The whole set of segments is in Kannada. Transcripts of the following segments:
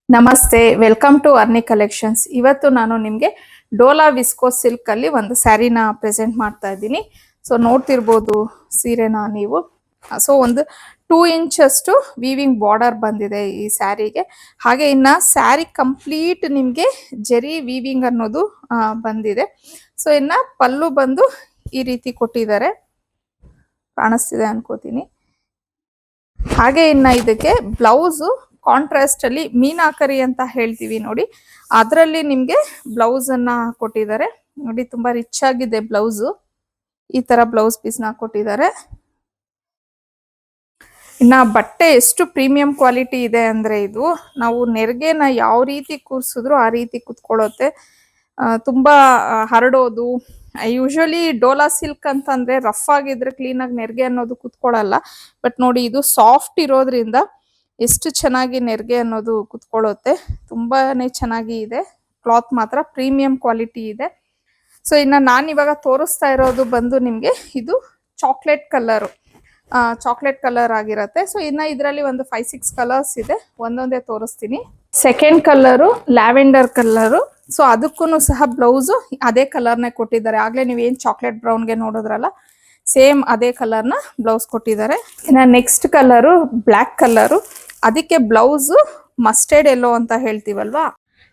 ನಮಸ್ತೆ, ವೆಲ್ಕಮ್ ಟು ಅರ್ನಿ ಕಲೆಕ್ಷನ್ಸ್. ಇವತ್ತು ನಾನು ನಿಮಗೆ ಡೋಲಾ ವಿಸ್ಕೋಸ್ ಸಿಲ್ಕ್ ಅಲ್ಲಿ ಒಂದು ಸ್ಯಾರಿನ ಪ್ರೆಸೆಂಟ್ ಮಾಡ್ತಾ ಇದ್ದೀನಿ. ಸೊ ನೋಡ್ತಿರ್ಬೋದು ಸೀರೆನ ನೀವು. ಸೊ ಒಂದು 2 ಇಂಚ್ ಅಷ್ಟು ವೀವಿಂಗ್ ಬಾರ್ಡರ್ ಬಂದಿದೆ ಈ ಸ್ಯಾರಿಗೆ. ಹಾಗೆ ಇನ್ನ ಸ್ಯಾರಿ ಕಂಪ್ಲೀಟ್ ನಿಮಗೆ ಜರಿ ವೀವಿಂಗ್ ಅನ್ನೋದು ಬಂದಿದೆ. ಸೊ ಇನ್ನ ಪಲ್ಲು ಬಂದು ಈ ರೀತಿ ಕೊಟ್ಟಿದ್ದಾರೆ, ಕಾಣಿಸ್ತಿದೆ ಅನ್ಕೋತೀನಿ. ಹಾಗೆ ಇನ್ನ ಇದಕ್ಕೆ ಬ್ಲೌಸು ಕಾಂಟ್ರಾಸ್ಟ್ ಅಲ್ಲಿ ಮೀನಾಕರಿ ಅಂತ ಹೇಳ್ತೀವಿ ನೋಡಿ, ಅದರಲ್ಲಿ ನಿಮ್ಗೆ ಬ್ಲೌಸ್ ಅನ್ನ ಕೊಟ್ಟಿದ್ದಾರೆ ನೋಡಿ. ತುಂಬಾ ರಿಚ್ ಆಗಿದೆ ಬ್ಲೌಸು. ಈ ತರ ಬ್ಲೌಸ್ ಪೀಸ್ ನ ಕೊಟ್ಟಿದ್ದಾರೆ. ಇನ್ನ ಬಟ್ಟೆ ಎಷ್ಟು ಪ್ರೀಮಿಯಂ ಕ್ವಾಲಿಟಿ ಇದೆ ಅಂದ್ರೆ ಇದು ನಾವು ನೆರಿಗೆನ ಯಾವ ರೀತಿ ಕೂರ್ಸಿದ್ರು ಆ ರೀತಿ ಕುತ್ಕೊಳ್ಳುತ್ತೆ. ತುಂಬಾ ಹರಡೋದು. ಯೂಶಲಿ ಡೋಲಾ ಸಿಲ್ಕ್ ಅಂತಂದ್ರೆ ರಫ್ ಆಗಿದ್ರೆ ಕ್ಲೀನ್ ಆಗಿ ನೆರಿಗೆ ಅನ್ನೋದು ಕುತ್ಕೊಳ್ಳಲ್ಲ. ಬಟ್ ನೋಡಿ ಇದು ಸಾಫ್ಟ್ ಇರೋದ್ರಿಂದ ಎಷ್ಟು ಚೆನ್ನಾಗಿ ನೆರಿಗೆ ಅನ್ನೋದು ಕುತ್ಕೊಳ್ಳುತ್ತೆ. ತುಂಬಾನೇ ಚೆನ್ನಾಗಿ ಇದೆ. ಕ್ಲಾತ್ ಮಾತ್ರ ಪ್ರೀಮಿಯಂ ಕ್ವಾಲಿಟಿ ಇದೆ. ಸೊ ಇನ್ನ ನಾನು ಇವಾಗ ತೋರಿಸ್ತಾ ಇರೋದು ಬಂದು ನಿಮ್ಗೆ ಇದು ಚಾಕ್ಲೇಟ್ ಕಲರ್ ಆಗಿರತ್ತೆ. ಸೊ ಇನ್ನ ಇದರಲ್ಲಿ ಒಂದು 5-6 ಕಲರ್ಸ್ ಇದೆ, ಒಂದೊಂದೇ ತೋರಿಸ್ತೀನಿ. Second colour lavender colour. So ಅದಕ್ಕೂ ಸಹ ಬ್ಲೌಸು ಅದೇ ಕಲರ್ನೇ ಕೊಟ್ಟಿದ್ದಾರೆ. ಆಗ್ಲೇ ನೀವೇನ್ ಚಾಕ್ಲೇಟ್ ಬ್ರೌನ್ಗೆ ನೋಡಿದ್ರಲ್ಲ, ಸೇಮ್ ಅದೇ ಕಲರ್ನ ಬ್ಲೌಸ್ ಕೊಟ್ಟಿದ್ದಾರೆ. ಇನ್ನ ನೆಕ್ಸ್ಟ್ ಕಲರು ಬ್ಲ್ಯಾಕ್ ಕಲರು. ಅದಕ್ಕೆ ಬ್ಲೌಸು ಮಸ್ಟರ್ಡ್ ಎಲ್ಲೋ ಅಂತ ಹೇಳ್ತೀವಲ್ವಾ,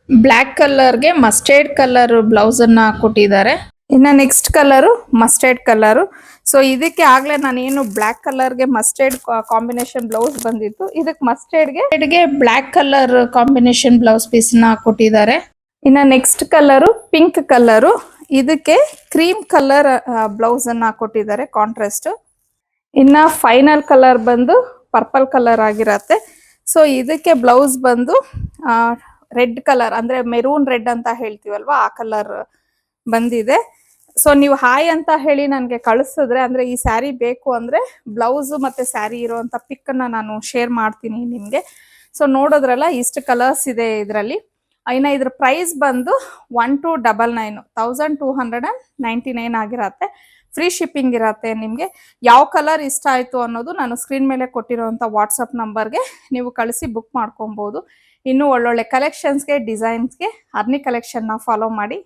ಬ್ಲ್ಯಾಕ್ ಕಲರ್ಗೆ ಮಸ್ಟರ್ಡ್ ಕಲರ್ ಬ್ಲೌಸ್ ಅನ್ನ ಕೊಟ್ಟಿದ್ದಾರೆ. ಇನ್ನ next colour mustard colour. So ಇದಕ್ಕೆ ಆಗ್ಲೇ ನಾನೇನು ಬ್ಲ್ಯಾಕ್ ಕಲರ್ಗೆ ಮಸ್ಟರ್ಡ್ ಕಾಂಬಿನೇಷನ್ ಬ್ಲೌಸ್ ಬಂದಿತ್ತು, ಇದಕ್ಕೆ ಮಸ್ಟರ್ಡ್ಗೆ black colour combination blouse piece ನ ಕೊಟ್ಟಿದ್ದಾರೆ. ಇನ್ನ ನೆಕ್ಸ್ಟ್ ಕಲರು ಪಿಂಕ್ ಕಲರು. ಇದಕ್ಕೆ ಕ್ರೀಮ್ ಕಲರ್ ಬ್ಲೌಸ್ ಅನ್ನ ಕೊಟ್ಟಿದ್ದಾರೆ ಕಾಂಟ್ರಾಸ್ಟ್. ಇನ್ನ ಫೈನಲ್ ಕಲರ್ ಬಂದು ಪರ್ಪಲ್ ಕಲರ್ ಆಗಿರತ್ತೆ. ಸೊ ಇದಕ್ಕೆ ಬ್ಲೌಸ್ ಬಂದು ರೆಡ್ ಕಲರ್, ಅಂದ್ರೆ ಮೆರೂನ್ ರೆಡ್ ಅಂತ ಹೇಳ್ತೀವಲ್ವಾ, ಆ ಕಲರ್ ಬಂದಿದೆ. ಸೊ ನೀವು ಹಾಯ್ ಅಂತ ಹೇಳಿ ನನಗೆ ಕಳಿಸಿದ್ರೆ, ಅಂದ್ರೆ ಈ ಸ್ಯಾರಿ ಬೇಕು ಅಂದ್ರೆ ಬ್ಲೌಸ್ ಮತ್ತೆ ಸ್ಯಾರಿ ಇರುವಂತ ಪಿಕ್ ಅನ್ನ ನಾನು ಶೇರ್ ಮಾಡ್ತೀನಿ ನಿಮ್ಗೆ. ಸೊ ನೋಡೋದ್ರಲ್ಲ ಇಷ್ಟು ಕಲರ್ಸ್ ಇದೆ ಇದರಲ್ಲಿ. ಇನ್ನ ಇದ್ರ ಪ್ರೈಸ್ ಬಂದು 1299 ಆಗಿರತ್ತೆ. ಫ್ರೀ ಶಿಪ್ಪಿಂಗ್ ಇರತ್ತೆ. ನಿಮಗೆ ಯಾವ ಕಲರ್ ಇಷ್ಟ ಆಯ್ತು ಅನ್ನೋದು ನಾನು ಸ್ಕ್ರೀನ್ ಮೇಲೆ ಕೊಟ್ಟಿರೋಂಥ ವಾಟ್ಸಪ್ ನಂಬರ್ಗೆ ನೀವು ಕಳಿಸಿ ಬುಕ್ ಮಾಡ್ಕೊಬಹುದು. ಇನ್ನೂ ಒಳ್ಳೊಳ್ಳೆ ಕಲೆಕ್ಷನ್ಸ್ಗೆ, ಡಿಸೈನ್ಸ್ಗೆ ಅರ್ನಿ ಕಲೆಕ್ಷನ್ನ ಫಾಲೋ ಮಾಡಿ.